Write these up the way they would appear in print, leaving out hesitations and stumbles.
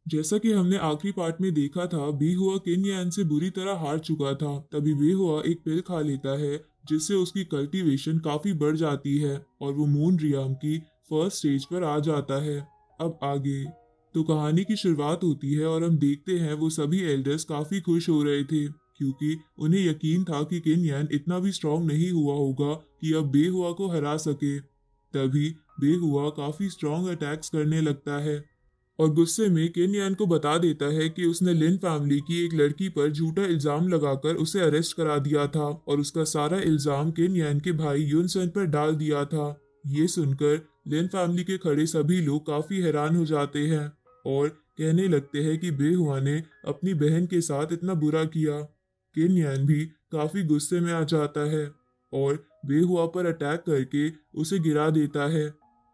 जैसा कि हमने आखिरी पार्ट में देखा था, बेहुआ केन यान से बुरी तरह हार चुका था। तभी बेहुआ एक पिल खा लेता है जिससे उसकी कल्टीवेशन काफी बढ़ जाती है और वो मून रियाम की फर्स्ट स्टेज पर आ जाता है। अब आगे तो कहानी की शुरुआत होती है और हम देखते हैं वो सभी एल्डर्स काफी खुश हो रहे थे क्योंकि उन्हें यकीन था कि केन यान इतना भी स्ट्रांग नहीं हुआ होगा कि अब बेहुआ को हरा सके। तभी बेहुआ काफी स्ट्रांग अटैक्स करने लगता है और गुस्से में केन यान को बता देता है कि उसने लिन फैमिली की एक लड़की पर झूठा इल्जाम लगाकर उसे अरेस्ट करा दिया था और उसका सारा इल्जाम केन यान के भाई युन सन पर डाल दिया था। ये सुनकर लिन फैमिली के खड़े सभी लोग काफी हैरान हो जाते हैं और कहने लगते हैं कि बेहुआ ने अपनी बहन के साथ इतना बुरा किया। केन यान भी काफी गुस्से में आ जाता है और बेहुआ पर अटैक करके उसे गिरा देता है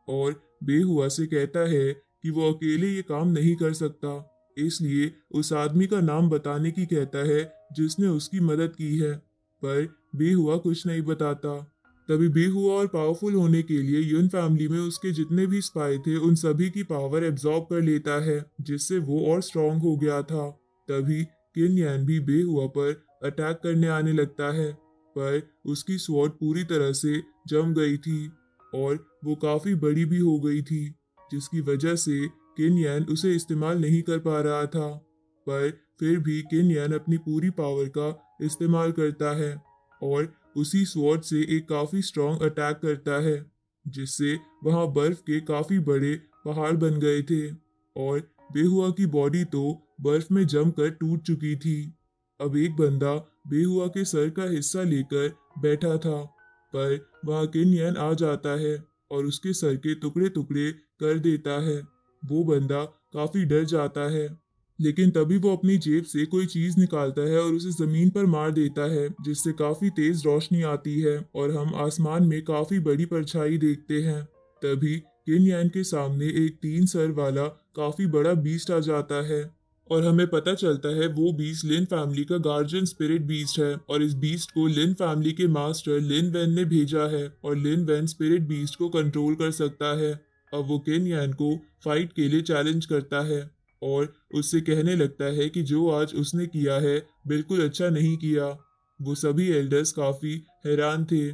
और बेहुआ से कहता है कि वो अकेले ये काम नहीं कर सकता, इसलिए उस आदमी का नाम बताने की कहता है जिसने उसकी मदद की है। पर बेहुआ कुछ नहीं बताता। तभी बेहुआ और पावरफुल होने के लिए युन फैमिली में उसके जितने भी स्पाई थे उन सभी की पावर एब्जॉर्ब कर लेता है जिससे वो और स्ट्रांग हो गया था। तभी किन यान भी बेहुआ पर अटैक करने आने लगता है पर उसकी स्वॉर्ड पूरी तरह से जम गई थी और वो काफी बड़ी भी हो गई थी जिसकी वजह से किन यान उसे इस्तेमाल नहीं कर पा रहा था। पर फिर भी किन यान अपनी पूरी पावर का इस्तेमाल करता है और उसी स्वॉर्ड से एक काफी स्ट्रॉन्ग अटैक करता है जिससे वहां बर्फ के काफी बड़े पहाड़ बन गए थे और बेहुआ की बॉडी तो बर्फ में जमकर टूट चुकी थी। अब एक बंदा बेहुआ के सर का हिस्सा लेकर बैठा था पर वहां किन यान आ जाता है और उसके सर के टुकड़े टुकड़े कर देता है। वो बंदा काफी डर जाता है लेकिन तभी वो अपनी जेब से कोई चीज निकालता है और उसे जमीन पर मार देता है जिससे काफी तेज रोशनी आती है और हम आसमान में काफी बड़ी परछाई देखते हैं। तभी किन यान के सामने एक 3 सर वाला काफी बड़ा बीस्ट आ जाता है और हमें पता चलता है वो बीस्ट लिन फैमिली का गार्जियन स्पिरिट बीस्ट है और इस बीस्ट को लिन फैमिली के मास्टर लिन वैन ने भेजा है और लिन वैन स्पिरिट बीस्ट को कंट्रोल कर सकता है। अब वो केन यान को फाइट के लिए चैलेंज करता है और उससे कहने लगता है कि जो आज उसने किया है बिल्कुल अच्छा नहीं किया। वो सभी एल्डर्स काफी हैरान थे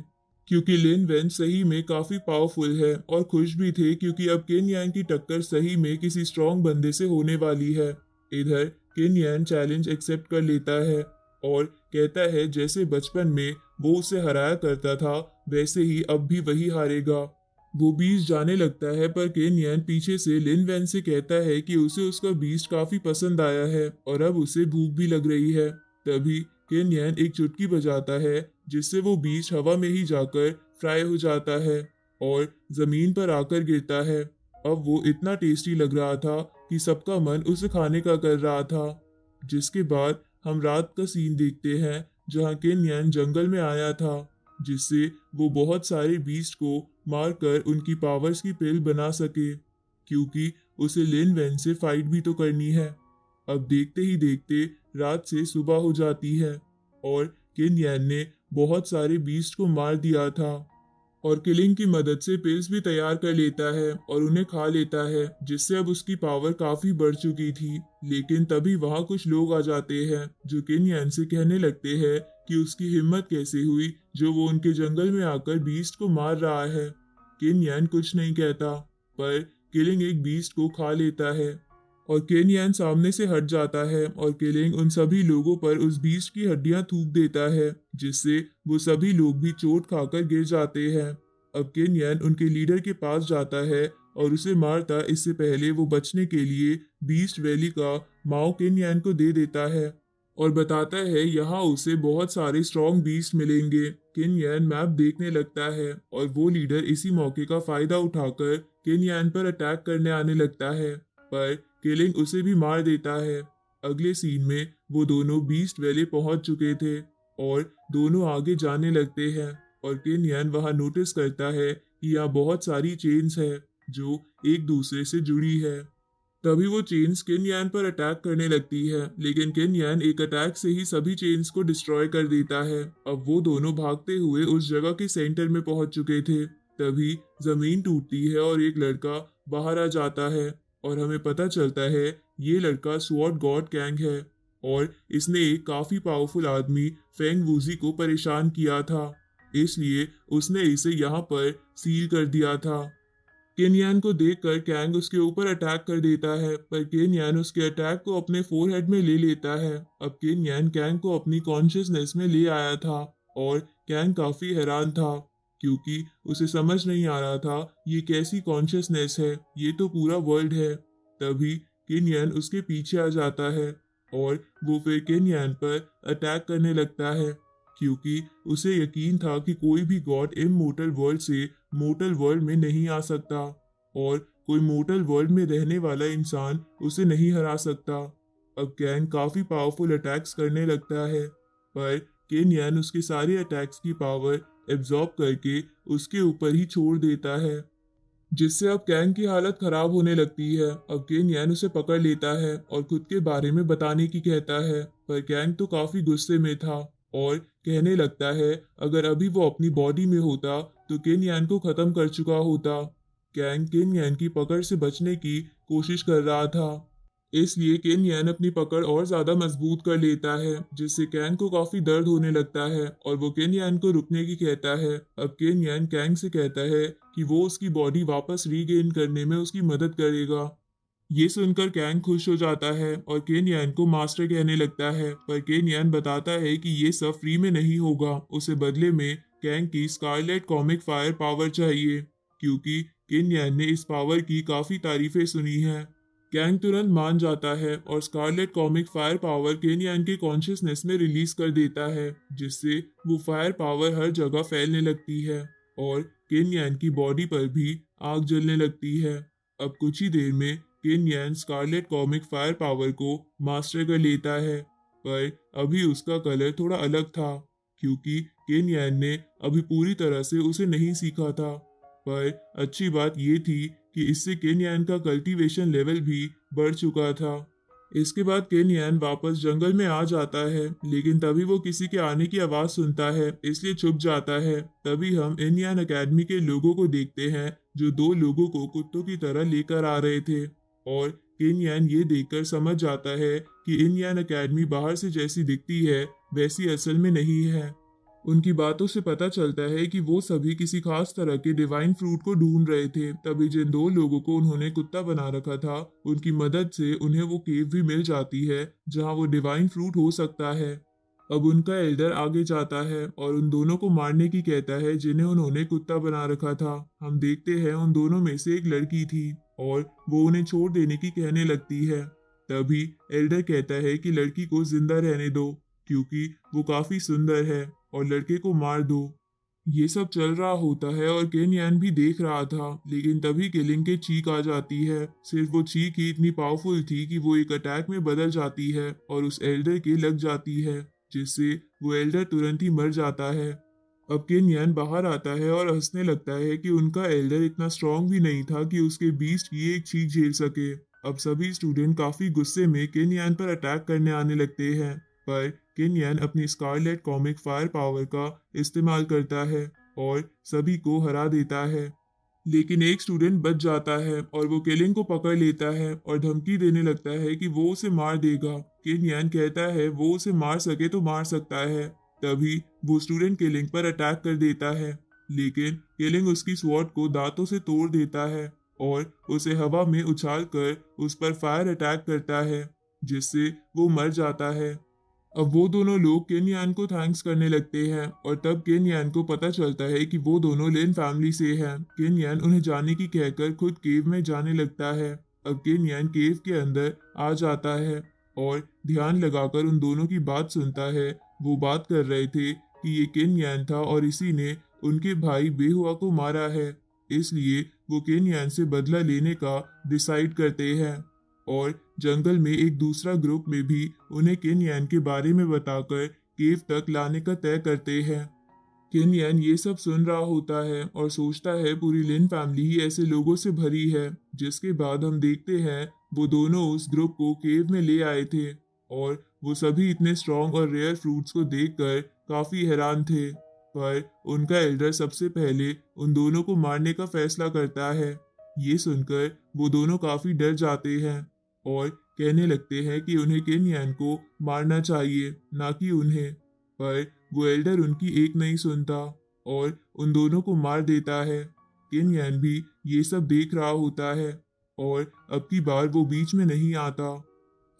क्योंकि लिन वेन सही में काफी पावरफुल है और खुश भी थे क्योंकि अब केन यान की टक्कर सही में किसी स्ट्रांग बंदे से होने वाली है। इधर केन यान चैलेंज एक्सेप्ट कर लेता है और कहता है जैसे बचपन में वो उसे हराया करता था वैसे ही अब भी वही हारेगा। वो बीस्ट जाने लगता है पर केन यान पीछे से लिन वैन से कहता है कि उसे उसका बीस्ट काफी पसंद आया है और अब उसे भूख भी लग रही है। तभी केन यान एक चुटकी बजाता है जिससे वो बीस्ट हवा में ही जाकर फ्राई हो जाता है और जमीन पर आकर गिरता है। अब वो इतना टेस्टी लग रहा था कि सबका मन उसे खाने का कर रहा था। जिसके बाद हम रात का सीन देखते हैं जहाँ केन यान जंगल में आया था जिससे वो बहुत सारे बीस्ट को मारकर उनकी पावर्स की पिल बना सके क्योंकि उसे लिन वैन से फाइट भी तो करनी है। अब देखते ही देखते रात से सुबह हो जाती है और किन यान ने बहुत सारे बीस्ट को मार दिया था और किलिंग की मदद से पिल्स भी तैयार कर लेता है और उन्हें खा लेता है जिससे अब उसकी पावर काफी बढ़ चुकी थी। लेकिन तभी वहां कुछ लोग आ जाते हैं जो किन यान से कहने लगते हैं कि उसकी हिम्मत कैसे हुई जो वो उनके जंगल में आकर बीस्ट को मार रहा है। किन यान कुछ नहीं कहता पर किलिंग एक बीस्ट को खा लेता है और केन यान सामने से हट जाता है और किलिंग उन सभी लोगों पर उस बीस्ट की हड्डियां थूक देता है जिससे वो सभी लोग भी चोट खाकर गिर जाते हैं। अब केन यान उनके लीडर के पास जाता है और उसे मारता इससे पहले वो बचने के लिए बीस्ट वैली का माओ केन यान को दे देता है और बताता है यहाँ उसे बहुत सारे स्ट्रॉन्ग बीस्ट मिलेंगे। केन यान मैप देखने लगता है और वो लीडर इसी मौके का फायदा उठाकर केन यान पर अटैक करने आने लगता है पर किलिंग उसे भी मार देता है। अगले सीन में वो दोनों बीस्ट वैली पहुंच चुके थे और दोनों आगे जाने लगते हैं और केन यान वहां नोटिस करता है कि यहाँ बहुत सारी चेन्स है जो एक दूसरे से जुड़ी है। तभी वो चेन्स किन यान पर अटैक करने लगती है लेकिन किन यान एक अटैक से ही सभी चेन्स को डिस्ट्रॉय कर देता है। अब वो दोनों भागते हुए उस जगह के सेंटर में पहुंच चुके थे। तभी जमीन टूटती है और एक लड़का बाहर आ जाता है और हमें पता चलता है ये लड़का स्वॉर्ड गॉड कैंग है और इसने एक काफी पावरफुल आदमी फेंग वूजी को परेशान किया था, इसलिए उसने इसे यहाँ पर सील कर दिया था। केनियान को देखकर कैंग उसके ऊपर अटैक कर देता है, पर केनियान उसके अटैक को अपने फोरहेड में ले लेता है। अब केनियान कैंग को अपनी कॉन्शियसनेस में ले आया था और कैंग काफी हैरान था क्योंकि उसे समझ नहीं आ रहा था ये कैसी कॉन्शियसनेस है, ये तो पूरा वर्ल्ड है। तभी केनियान उसके पीछे आ जाता है और वो फिर केनियान पर अटैक करने लगता है क्योंकि उसे यकीन था कि कोई भी गॉड इमोर्टल वर्ल्ड से मोर्टल वर्ल्ड में नहीं आ सकता और कोई मोर्टल वर्ल्ड में रहने वाला इंसान उसे नहीं हरा सकता। अब कैंग काफी पावरफुल अटैक्स करने लगता है, पर केनियन उसके सारे अटैक्स की पावर एब्जॉर्ब करके उसके ऊपर ही छोड़ देता है, जिससे अब कैंग की हालत खराब होने लगती है। अब केनियन उसे पकड़ लेता है और खुद के बारे में बताने की कहता है, पर कैंग तो काफी गुस्से में था और कहने लगता है अगर अभी वो अपनी बॉडी में होता तो केनियन को खत्म कर चुका होता। कैंग केनियन की पकड़ से बचने की कोशिश कर रहा था, इसलिए केनियन अपनी पकड़ और ज्यादा मजबूत कर लेता है, जिससे कैंग को काफी दर्द होने लगता है और वो केनियन को रुकने की कहता है। अब केनियन कैंग से कहता है कि वो उसकी बॉडी वापस रीगेन करने में उसकी मदद करेगा। ये सुनकर कैंग खुश हो जाता है और केनियन को मास्टर कहने लगता है, पर केनियन बताता है कि ये सब फ्री में नहीं होगा, उसे बदले में कैंग की स्कारलेट कॉमिक फायर पावर चाहिए क्योंकि केनियन ने इस पावर की काफी तारीफें सुनी हैं। कैंग तुरंत मान जाता है और Scarlet comic fire power Kenyan के कॉन्शियसनेस में रिलीज कर देता है, जिससे वो फायर पावर हर जगह फैलने लगती है और केनियन की बॉडी पर भी आग जलने लगती है। अब कुछ ही देर में Kenyan Scarlet comic fire power को मास्टर कर लेता है, पर अभी उसका कलर थोड़ा अलग था क्योंकि केनियन ने अभी पूरी तरह से उसे नहीं सीखा था। पर अच्छी बात ये थी कि इससे केनियन का कल्टीवेशन लेवल भी बढ़ चुका था। इसके बाद केनियन वापस जंगल में आ जाता है, लेकिन तभी वो किसी के आने की आवाज सुनता है, इसलिए छुप जाता है। तभी हम इंडियन अकेडमी के लोगों को देखते हैं जो दो लोगों को कुत्तों की तरह लेकर आ रहे थे और केनियन ये देखकर समझ जाता है कि इंडियन अकेडमी बाहर से जैसी दिखती है वैसी असल में नहीं है। उनकी बातों से पता चलता है कि वो सभी किसी खास तरह के डिवाइन फ्रूट को ढूंढ रहे थे। तभी जिन दो लोगों को उन्होंने कुत्ता बना रखा था, उनकी मदद से उन्हें वो केव भी मिल जाती है जहां वो डिवाइन फ्रूट हो सकता है। अब उनका एल्डर आगे जाता है और उन दोनों को मारने की कहता है जिन्हें उन्होंने कुत्ता बना रखा था। हम देखते हैं उन दोनों में से एक लड़की थी और वो उन्हें छोड़ देने की कहने लगती है। तभी एल्डर कहता है कि लड़की को जिंदा रहने दो क्योंकि वो काफी सुंदर है और लड़के को मार दो। ये सब चल रहा होता है और केनियन भी देख रहा था, लेकिन तभी किलिंग के चीख आ जाती है। सिर्फ वो चीख ही इतनी पावरफुल थी कि वो एक अटैक में बदल जाती है और उस एल्डर के लग जाती है, जिससे वो एल्डर तुरंत ही मर जाता है। अब केनियन बाहर आता है और हंसने लगता है कि उनका एल्डर इतना स्ट्रांग भी नहीं था कि उसके बीस्ट की एक चीख झेल सके। अब सभी स्टूडेंट काफी गुस्से में केनियन पर अटैक करने आने लगते हैं, पर केनियन अपनी स्कारलेट कॉमिक फायर पावर का इस्तेमाल करता है और सभी को हरा देता है। लेकिन एक स्टूडेंट बच जाता है और वो केलिंग को पकड़ लेता है और धमकी देने लगता है कि वो उसे मार देगा। केनियन कहता है वो उसे मार सके तो मार सकता है। तभी वो स्टूडेंट केलिंग पर अटैक कर देता है, लेकिन केलिंग उसकी स्वॉर्ड को दांतों से तोड़ देता है और उसे हवा में उछाल कर उस पर फायर अटैक करता है, जिससे वो मर जाता है। अब वो दोनों लोग केनियन को थैंक्स करने लगते हैं और तब केनियन को पता चलता है कि वो दोनों लिन फैमिली से हैं। केनियन उन्हें जाने की कहकर खुद केव में जाने लगता है। अब केनियन केव के अंदर आ जाता है और ध्यान लगाकर उन दोनों की बात सुनता है। वो बात कर रहे थे कि ये केनियन था और इसी ने उनके भाई बेहुआ को मारा है, इसलिए वो केनियन से बदला लेने का डिसाइड करते हैं और जंगल में एक दूसरा ग्रुप में भी उन्हें केनियन के बारे में बताकर केव तक लाने का तय करते हैं। केनियन ये सब सुन रहा होता है और सोचता है पूरी लिन फैमिली ही ऐसे लोगों से भरी है। जिसके बाद हम देखते हैं वो दोनों उस ग्रुप को केव में ले आए थे और वो सभी इतने स्ट्रॉन्ग और रेयर फ्रूट्स को देखकर काफी हैरान थे, पर उनका एल्डर सबसे पहले उन दोनों को मारने का फैसला करता है। ये सुनकर वो दोनों काफी डर जाते हैं और कहने लगते हैं कि उन्हें केन यान को मारना चाहिए, ना कि उन्हें। पर वो एल्डर उनकी एक नहीं सुनता और उन दोनों को मार देता है। केन यान भी ये सब देख रहा होता है और अब की बार वो बीच में नहीं आता।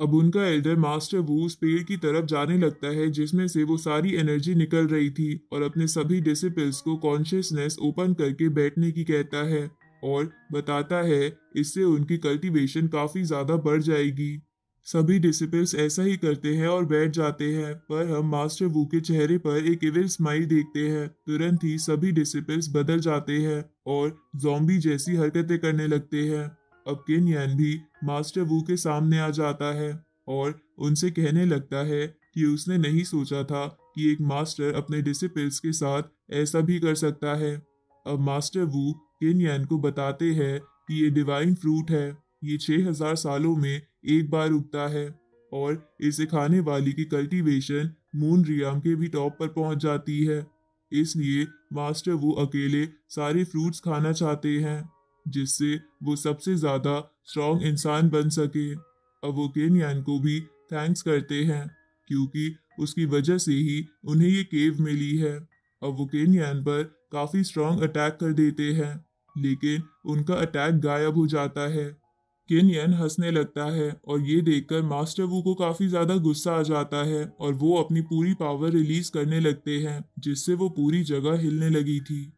अब उनका एल्डर मास्टर वू उस पेड़ की तरफ जाने लगता है जिसमें से वो सारी एनर्जी निकल रही थी और अपने सभी डिसिपल्स को कॉन्शियसनेस ओपन करके बैठने की कहता है और बताता है इससे उनकी कल्टीवेशन काफी ज्यादा बढ़ जाएगी। सभी डिसिपल्स ऐसा ही करते हैं और बैठ जाते हैं, पर हम मास्टर वू के चेहरे पर एक इविल स्माइल देखते हैं। तुरंत ही सभी डिसिपल्स बदल जाते हैं और जॉम्बी जैसी हरकतें करने लगते हैं। अब केन यान भी मास्टर वू के सामने आ जाता है और उनसे कहने लगता है कि उसने नहीं सोचा था कि एक मास्टर अपने डिसिपल्स के साथ ऐसा भी कर सकता है। अब मास्टर वू केन यान को बताते हैं कि ये डिवाइन फ्रूट है, ये 6000 सालों में एक बार उगता है और इसे खाने वाली की कल्टीवेशन मून रियाम के भी टॉप पर पहुंच जाती है। इसलिए मास्टर वो अकेले सारे फ्रूट्स खाना चाहते हैं जिससे वो सबसे ज्यादा स्ट्रॉन्ग इंसान बन सके। अब वो केन यान को भी थैंक्स करते हैं क्योंकि उसकी वजह से ही उन्हें ये केव मिली है। अब वो केन यान पर काफी स्ट्रॉन्ग अटैक कर देते हैं, लेकिन उनका अटैक गायब हो जाता है। केन यान हंसने लगता है और ये देखकर मास्टर वू को काफी ज्यादा गुस्सा आ जाता है और वो अपनी पूरी पावर रिलीज करने लगते हैं जिससे वो पूरी जगह हिलने लगी थी।